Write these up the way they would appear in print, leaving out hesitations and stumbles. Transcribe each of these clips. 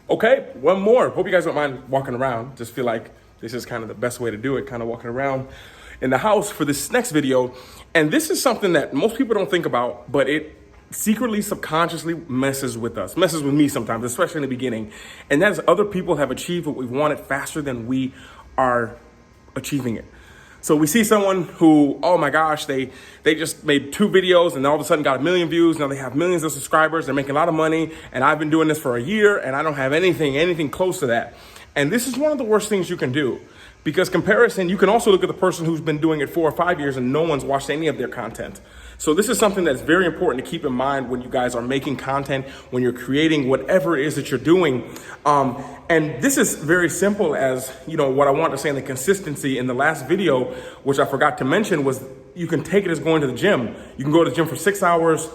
Okay, one more. Hope you guys don't mind walking around. Just feel like this is kind of the best way to do it, kind of walking around in the house for this next video. And this is something that most people don't think about, but it secretly, subconsciously messes with us, messes with me sometimes, especially in the beginning. And that is other people have achieved what we wanted faster than we are achieving it. So we see someone who, oh my gosh, they just made 2 videos and all of a sudden got 1 million views. Now they have millions of subscribers. They're making a lot of money. And I've been doing this for a year and I don't have anything close to that. And this is one of the worst things you can do, because comparison, you can also look at the person who's been doing it 4 or 5 years and no one's watched any of their content. So this is something that's very important to keep in mind when you guys are making content, when you're creating whatever it is that you're doing. And this is very simple as, what I want to say in the consistency in the last video, which I forgot to mention, was you can take it as going to the gym. You can go to the gym for 6 hours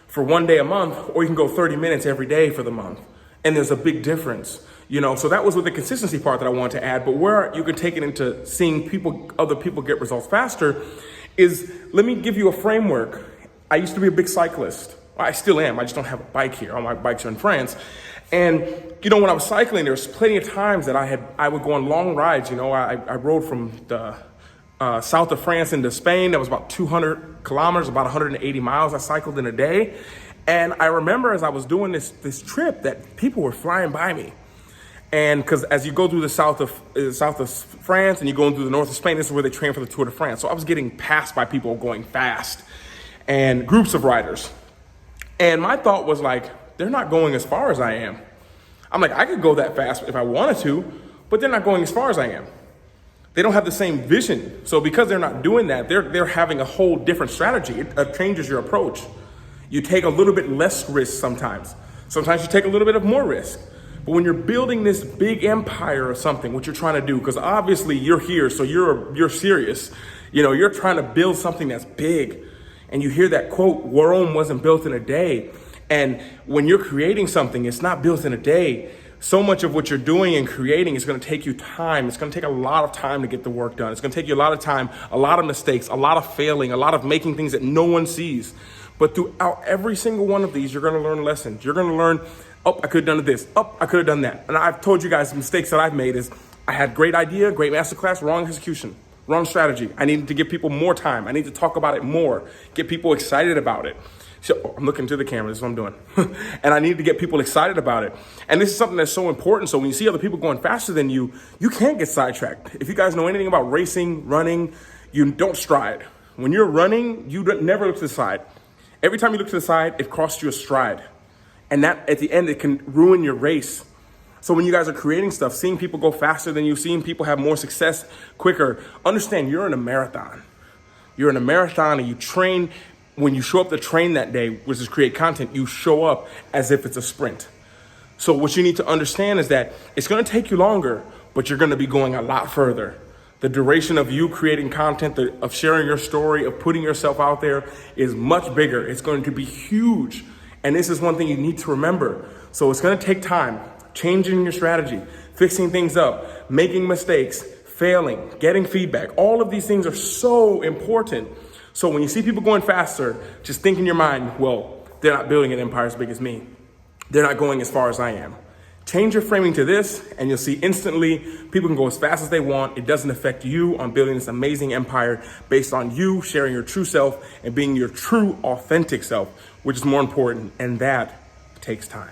for 1 day a month, or you can go 30 minutes every day for the month. And there's a big difference. So that was with the consistency part that I wanted to add, but where you could take it into seeing other people get results faster is, let me give you a framework. I used to be a big cyclist. I still am. I just don't have a bike here. All my bikes are in France. And, when I was cycling, there was plenty of times that I would go on long rides. I rode from the south of France into Spain. That was about 200 kilometers, about 180 miles I cycled in a day. And I remember as I was doing this trip that people were flying by me. And because as you go through the south of France and you go through the north of Spain, this is where they train for the Tour de France. So I was getting passed by people going fast and groups of riders. And my thought was like, they're not going as far as I am. I'm like, I could go that fast if I wanted to, but they're not going as far as I am. They don't have the same vision. So because they're not doing that, they're having a whole different strategy. It changes your approach. You take a little bit less risk sometimes. Sometimes you take a little bit of more risk. But when you're building this big empire or something, what you're trying to do, because obviously you're here, so you're serious. You're trying to build something that's big. And you hear that quote, Rome wasn't built in a day. And when you're creating something, it's not built in a day. So much of what you're doing and creating is going to take you time. It's going to take a lot of time to get the work done. It's going to take you a lot of time, a lot of mistakes, a lot of failing, a lot of making things that no one sees. But throughout every single one of these, you're going to learn lessons. You're going to learn, oh, I could have done this. Oh, I could have done that. And I've told you guys the mistakes that I've made is I had great idea, great masterclass, wrong execution, wrong strategy. I needed to give people more time. I need to talk about it more, get people excited about it. So I'm looking to the camera, this is what I'm doing. And I need to get people excited about it. And this is something that's so important. So when you see other people going faster than you, you can't get sidetracked. If you guys know anything about racing, running, you don't stride. When you're running, you never look to the side. Every time you look to the side, it costs you a stride. And that at the end, it can ruin your race. So when you guys are creating stuff, seeing people go faster than you, seeing people have more success quicker, understand you're in a marathon. You're in a marathon and you train. When you show up to train that day, which is create content, you show up as if it's a sprint. So what you need to understand is that it's going to take you longer, but you're going to be going a lot further. The duration of you creating content, of sharing your story, of putting yourself out there is much bigger. It's going to be huge. And this is one thing you need to remember. So it's going to take time, changing your strategy, fixing things up, making mistakes, failing, getting feedback. All of these things are so important. So when you see people going faster, just think in your mind, well, they're not building an empire as big as me. They're not going as far as I am. Change your framing to this and you'll see instantly people can go as fast as they want. It doesn't affect you on building this amazing empire based on you sharing your true self and being your true authentic self, which is more important. And that takes time.